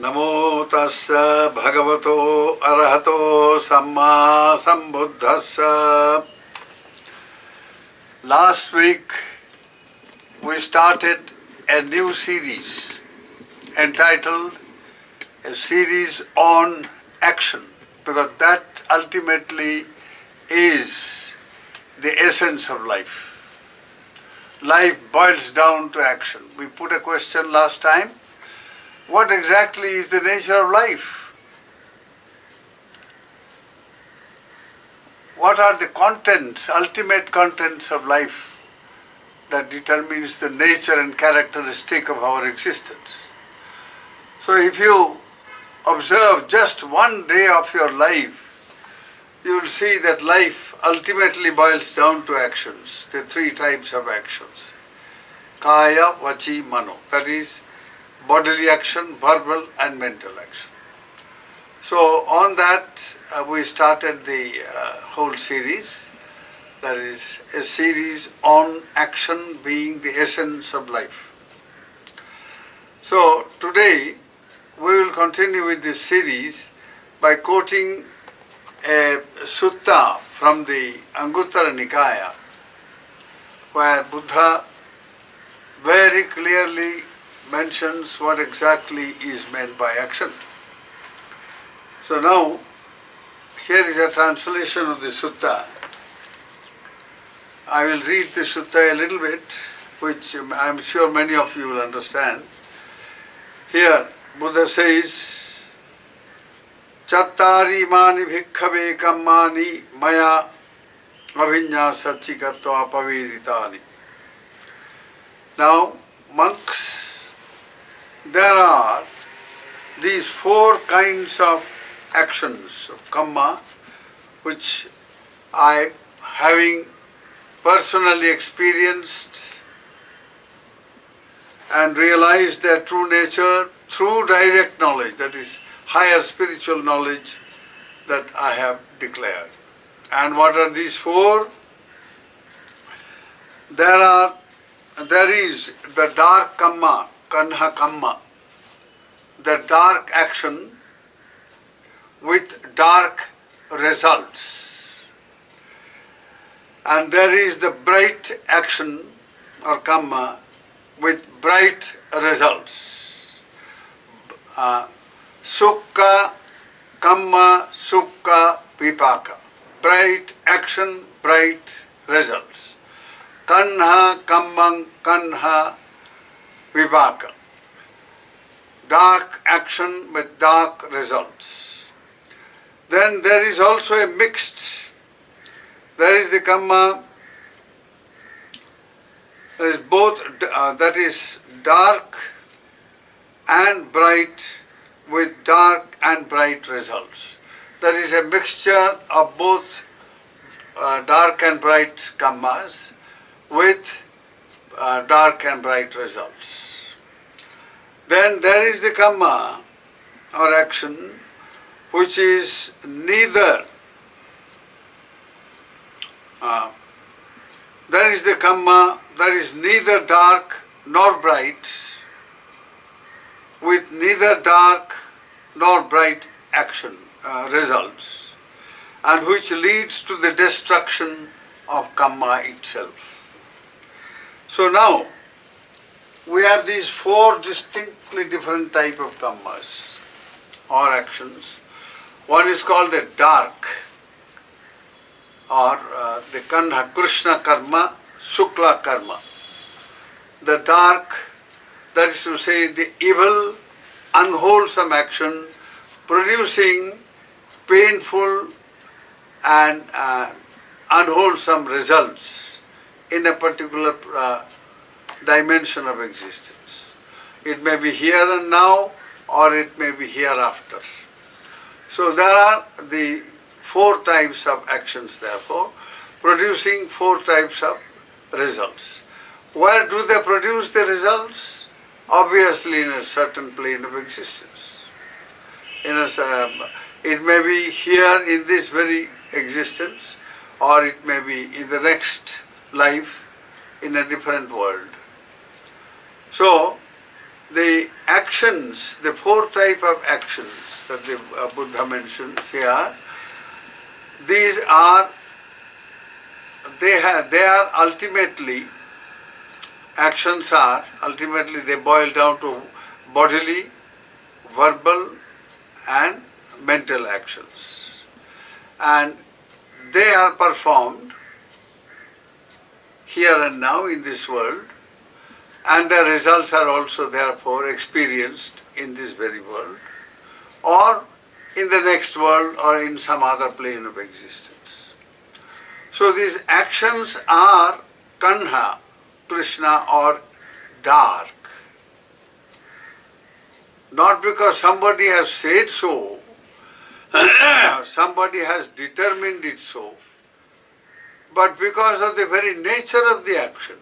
Namo tassa bhagavato arahato samma sambuddhassa. Last week we started a new series entitled A Series on Action, because that ultimately is the essence of life. Life boils down to action. We put a question last time. What exactly is the nature of life? What are the contents, ultimate contents of life that determines the nature and characteristic of our existence? So if you observe just one day of your life, you will see that life ultimately boils down to actions, the three types of actions. Kaya, Vachi, Mano. That is bodily action, verbal and mental action. So on that we started the whole series. That is a series on action being the essence of life. So today we will continue with this series by quoting a sutta from the Anguttara Nikaya, where Buddha very clearly mentions what exactly is meant by action. So now, here is a translation of the sutta. I will read the sutta a little bit, which I am sure many of you will understand. Here, Buddha says, Chattari mani bhikkhave kammani maya avinya satchikatva paveditani. Now, monks, there are these four kinds of actions of kamma, which I, having personally experienced and realized their true nature through direct knowledge, that is higher spiritual knowledge, that I have declared. And what are these four? There is the dark kamma, kanha kamma, the dark action with dark results. And there is the bright action or kamma with bright results. Sukha, kamma, sukha, vipaka. Bright action, bright results. Kanha, kammang, kanha, vipaka. Dark action with dark results. Then there is also a mixed. There is the kamma, there is both, that is dark and bright with dark and bright results. That is a mixture of both dark and bright kammas with dark and bright results. Then there is the kamma or action which is neither, there is the kamma that is neither dark nor bright, with neither dark nor bright action results, and which leads to the destruction of kamma itself. So now, we have these four distinctly different type of kammas or actions. One is called the dark or the kanha, Krishna karma, Shukla karma. The dark, that is to say the evil, unwholesome action producing painful and unwholesome results in a particular dimension of existence. It may be here and now, or it may be hereafter. So there are the four types of actions, therefore, producing four types of results. Where do they produce the results? Obviously in a certain plane of existence. It may be here in this very existence, or it may be in the next life in a different world. So the action actions, the four type of actions that the Buddha mentions here, these are, they are ultimately, actions are, ultimately they boil down to bodily, verbal and mental actions. And they are performed here and now in this world, and the results are also therefore experienced in this very world, or in the next world, or in some other plane of existence. So these actions are Kanha, Krishna, or dark. Not because somebody has said so, somebody has determined it so, but because of the very nature of the action.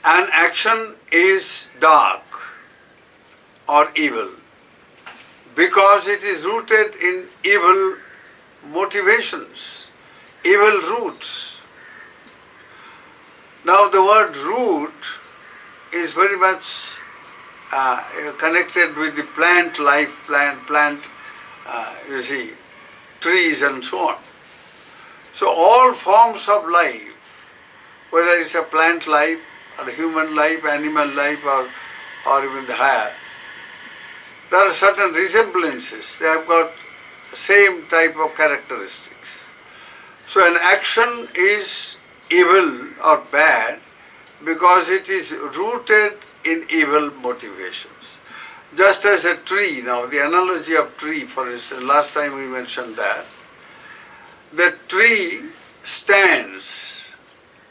An action is dark or evil because it is rooted in evil motivations, evil roots. Now the word root is very much connected with the plant life, you see, trees and so on. So all forms of life, whether it's a plant life, or human life, animal life, or even the higher, there are certain resemblances. They have got same type of characteristics. So an action is evil or bad because it is rooted in evil motivations. Just as a tree, now the analogy of tree, for instance, last time we mentioned that, the tree stands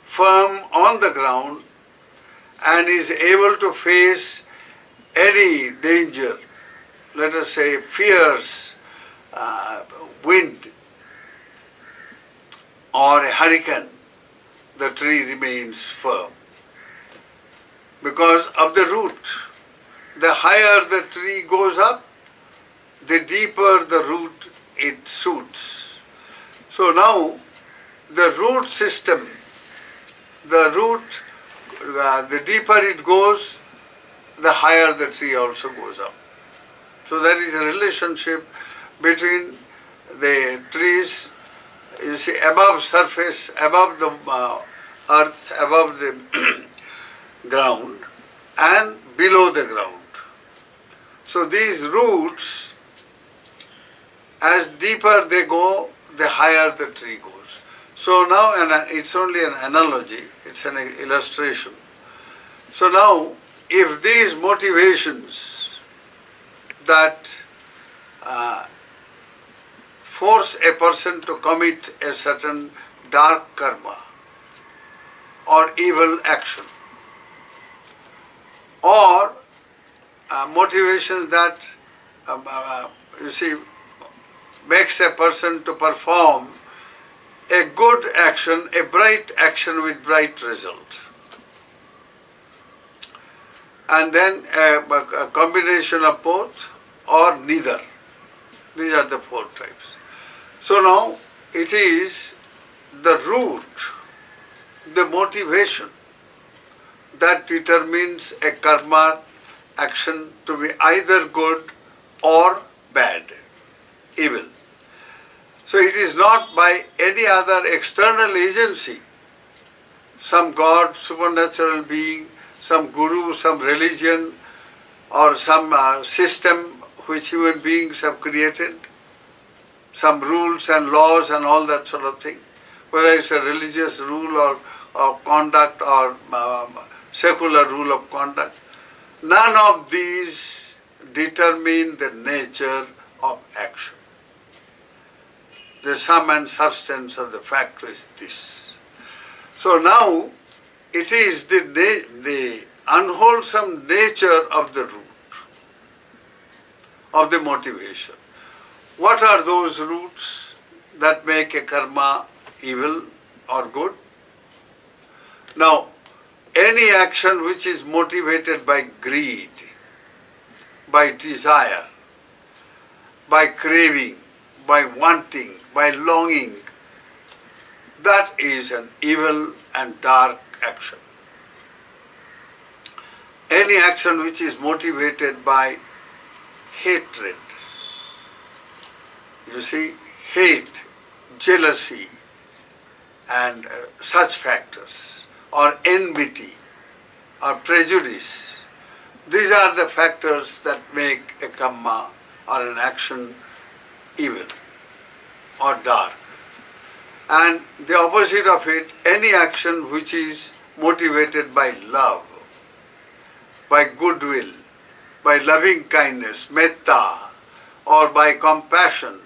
firm on the ground and is able to face any danger, let us say fierce wind or a hurricane, the tree remains firm. Because of the root. The higher the tree goes up, the deeper the root it suits. So now the root system, the deeper it goes, the higher the tree also goes up. So there is a relationship between the trees, you see, above surface, above the earth, above the ground, and below the ground. So these roots, as deeper they go, the higher the tree goes. So now it's only an analogy, it's an illustration. So now, if these motivations that force a person to commit a certain dark karma or evil action, or motivations that, you see, makes a person to perform a good action, a bright action with bright result. And then a combination of both or neither. These are the four types. So now it is the root, the motivation that determines a karma action to be either good or bad, evil. So it is not by any other external agency, some God, supernatural being, some guru, some religion, or some system which human beings have created, some rules and laws and all that sort of thing, whether it's a religious rule or conduct or secular rule of conduct. None of these determine the nature of action. The sum and substance of the fact is this. So now it is the unwholesome nature of the root, of the motivation. What are those roots that make a karma evil or good? Now, any action which is motivated by greed, by desire, by craving, by wanting, by longing, that is an evil and dark action. Any any action which is motivated by hatred. You see, hate, jealousy, and such factors, or enmity, or prejudice. These are the factors that make a karma or an action evil or dark. And the opposite of it, any action which is motivated by love, by goodwill, by loving kindness, metta, or by compassion,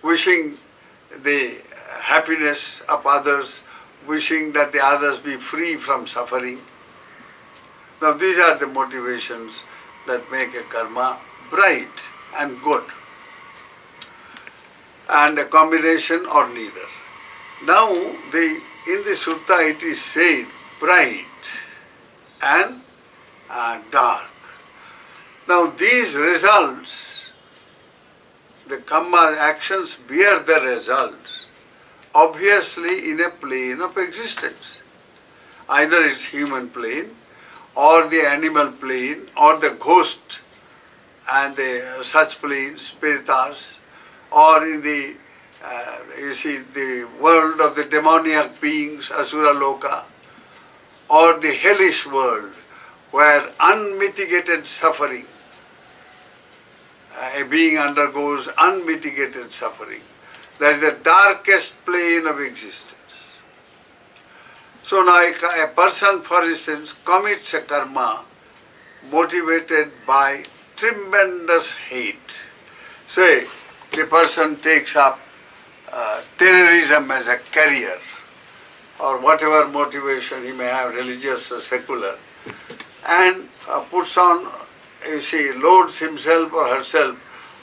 wishing the happiness of others, wishing that the others be free from suffering. Now these are the motivations that make a karma bright and good, and a combination or neither. Now in the sutta it is said bright and dark. Now these results, the karma actions bear the results obviously in a plane of existence. Either it's human plane, or the animal plane, or the ghost and the such planes, spiritas, or in the the world of the demoniac beings, asura loka, or the hellish world where unmitigated suffering, a being undergoes unmitigated suffering. That is the darkest plane of existence. So now a person, for instance, commits a karma motivated by tremendous hate. Say, the person takes up terrorism as a career, or whatever motivation he may have, religious or secular, and puts on, loads himself or herself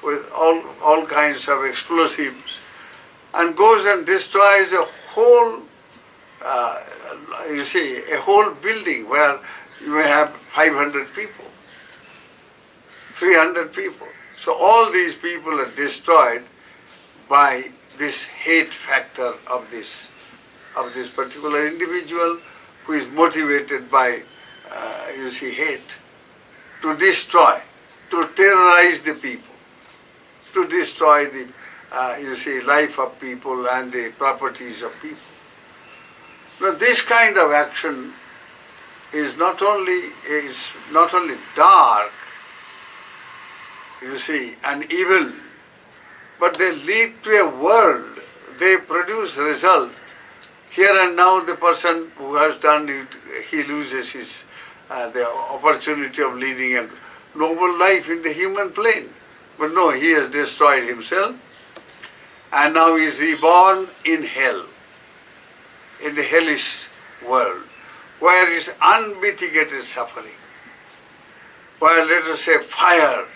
with all kinds of explosives, and goes and destroys a whole, a whole building where you may have 500 people, 300 people. So all these people are destroyed by this hate factor of this particular individual who is motivated by, hate, to destroy, to terrorize the people, to destroy the, life of people and the properties of people. Now this kind of action is not only dark, and evil, but they lead to a world. They produce result. Here and now the person who has done it, he loses the opportunity of leading a noble life in the human plane. But no, he has destroyed himself, and now he is reborn in hell, in the hellish world, where is unmitigated suffering, where, let us say, fire.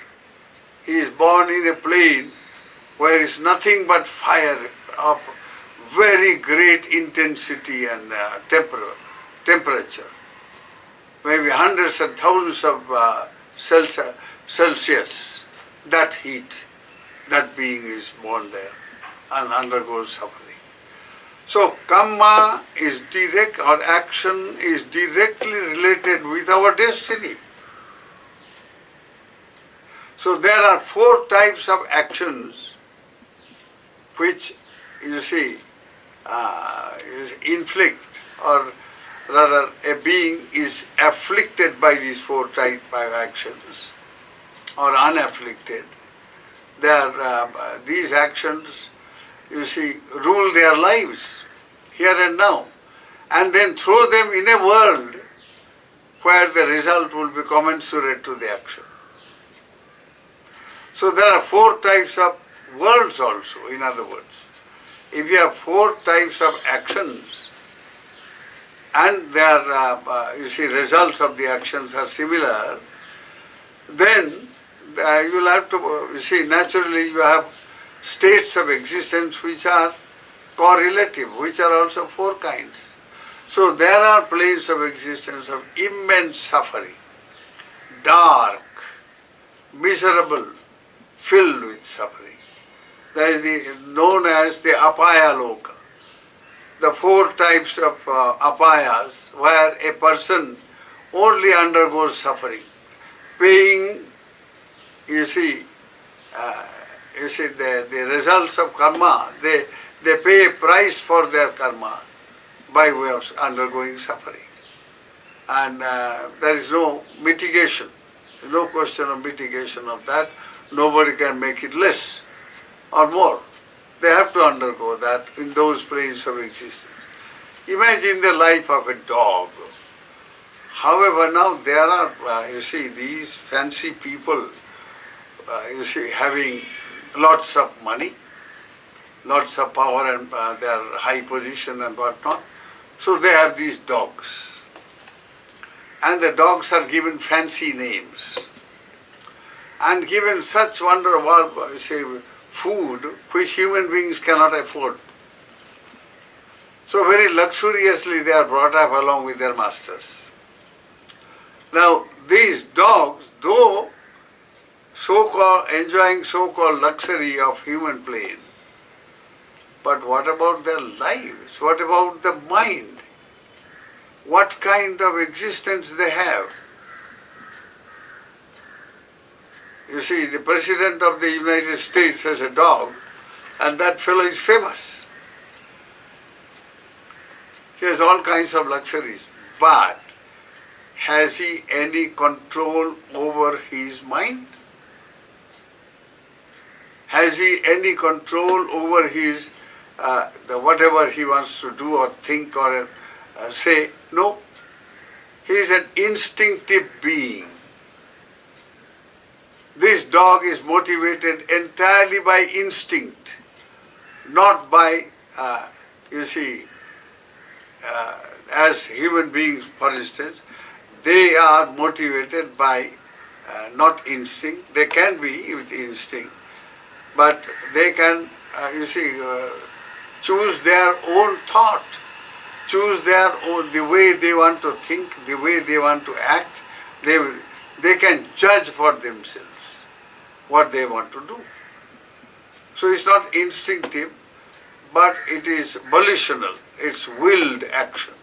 He is born in a plane where is nothing but fire of very great intensity and temperature, maybe hundreds and thousands of Celsius. That heat, that being is born there and undergoes suffering. So karma is direct, or action is directly related with our destiny. So there are 4 types of actions which, inflict, or rather a being is afflicted by these 4 types of actions, or unafflicted. These actions, rule their lives here and now, and then throw them in a world where the result will be commensurate to the action. So there are 4 types of worlds also, in other words. If you have 4 types of actions, and their results of the actions are similar, then you will have to, naturally you have states of existence which are correlative, which are also 4 kinds. So there are planes of existence of immense suffering, dark, miserable, filled with suffering. That is known as the apaya loka. The 4 types of apayas, where a person only undergoes suffering. Paying, you see, the results of karma, they pay a price for their karma by way of undergoing suffering. And there is no mitigation, no question of mitigation of that. Nobody can make it less or more. They have to undergo that in those planes of existence. Imagine the life of a dog. However, now there are, these fancy people, having lots of money, lots of power and their high position and whatnot. So they have these dogs. And the dogs are given fancy names. And given such wonderful, food which human beings cannot afford. So very luxuriously they are brought up along with their masters. Now these dogs, though enjoying so-called luxury of human plane, but what about their lives? What about the mind? What kind of existence they have? You see, the President of the United States has a dog, and that fellow is famous. He has all kinds of luxuries, but has he any control over his mind? Has he any control over his whatever he wants to do or think or say? No. He is an instinctive being. This dog is motivated entirely by instinct, not by, as human beings, for instance, they are motivated by not instinct. They can be with instinct, but they can, choose their own thought, choose their own, the way they want to think, the way they want to act. They can judge for themselves what they want to do. So it's not instinctive, but it is volitional, it's willed action.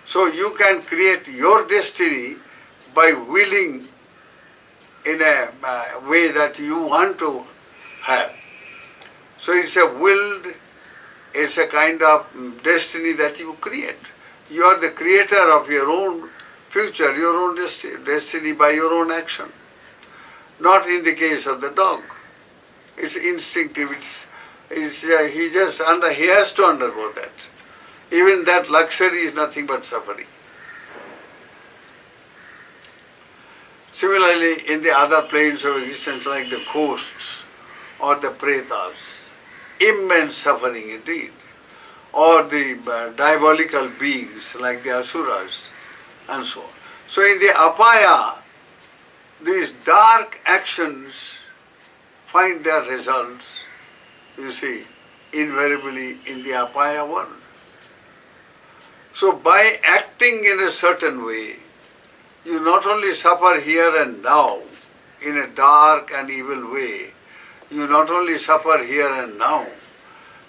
So you can create your destiny by willing in a way that you want to have. So it's a willed, it's a kind of destiny that you create. You are the creator of your own future, your own destiny by your own action. Not in the case of the dog. It's instinctive. He has to undergo that. Even that luxury is nothing but suffering. Similarly, in the other planes of existence, like the ghosts or the pretas, immense suffering indeed, or the diabolical beings like the asuras and so on. So in the apaya, these dark actions find their results, invariably in the apaya world. So by acting in a certain way, you not only suffer here and now in a dark and evil way, you not only suffer here and now,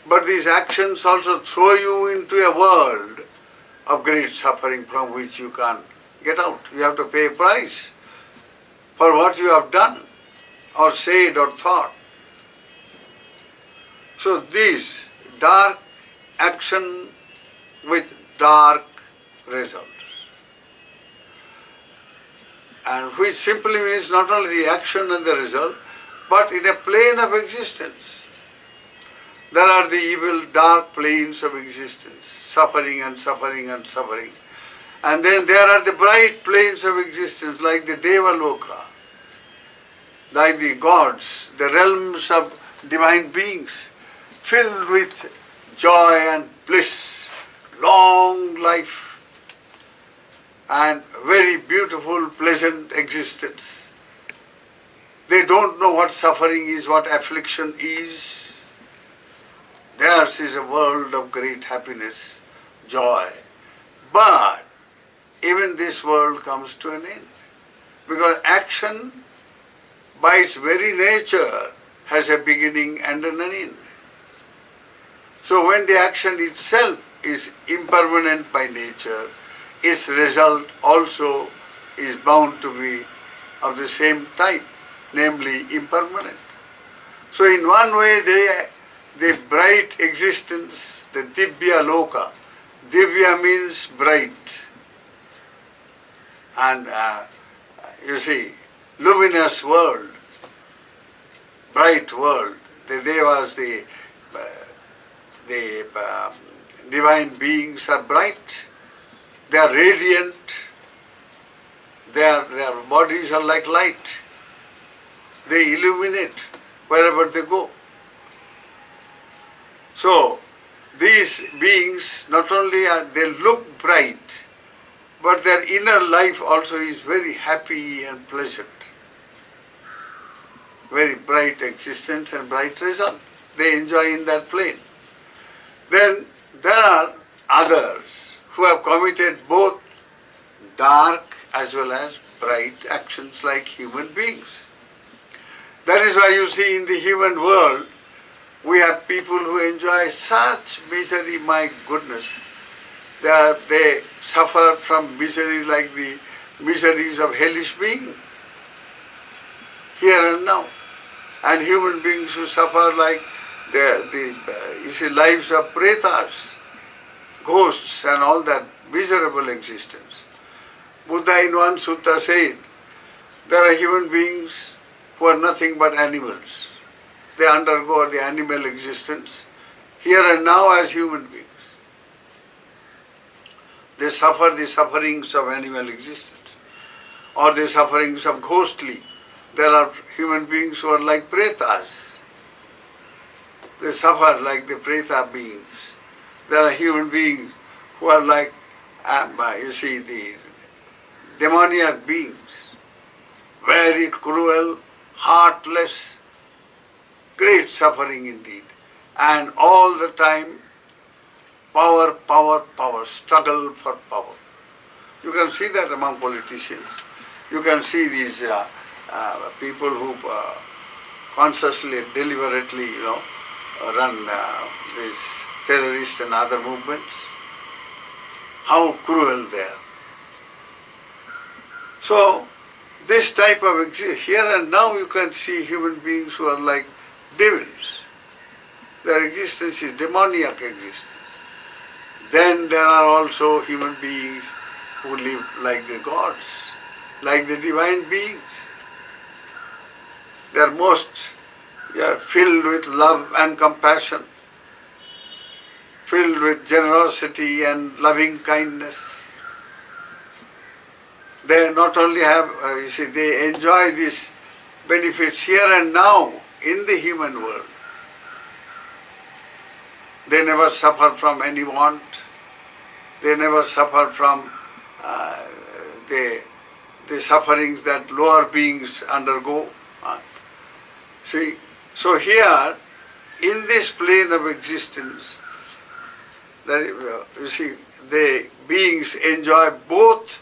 but these actions also throw you into a world of great suffering from which you can't get out. You have to pay a price for what you have done or said or thought. So this dark action with dark results. And which simply means not only the action and the result, but in a plane of existence. There are the evil, dark planes of existence, suffering and suffering and suffering. And then there are the bright planes of existence like the Devaloka, like the gods, the realms of divine beings, filled with joy and bliss, long life, and very beautiful, pleasant existence. They don't know what suffering is, what affliction is. Theirs is a world of great happiness, joy. But even this world comes to an end. Because action, by its very nature, has a beginning and an end. So when the action itself is impermanent by nature, its result also is bound to be of the same type, namely impermanent. So in one way the bright existence, the Divya Loka, Divya means bright, and you see, luminous world, bright world. The Devas, the divine beings are bright, they are radiant, their bodies are like light, they illuminate wherever they go. So these beings, not only they look bright, but their inner life also is very happy and pleasant. Very bright existence and bright result. They enjoy in that plane. Then there are others who have committed both dark as well as bright actions like human beings. That is why you see in the human world, we have people who enjoy such misery, my goodness. They suffer from misery like the miseries of hellish beings, here and now. And human beings who suffer like you see, lives of pretas, ghosts and all that miserable existence. Buddha in one sutta said, there are human beings who are nothing but animals. They undergo the animal existence here and now as human beings. They suffer the sufferings of animal existence or the sufferings of ghostly. There are human beings who are like pretas. They suffer like the preta beings. There are human beings who are like, you see, the demoniac beings. Very cruel, heartless, great suffering indeed. And all the time, power, power, power, struggle for power. You can see that among politicians. You can see these people who consciously, deliberately, run these terrorist and other movements. How cruel they are. So, this type of here and now you can see human beings who are like devils. Their existence is demoniac existence. Then there are also human beings who live like the gods, like the divine beings. They are filled with love and compassion, filled with generosity and loving kindness. They not only have, they enjoy these benefits here and now in the human world. They never suffer from any want. They never suffer from the sufferings that lower beings undergo. See, so here, in this plane of existence, you see, the beings enjoy both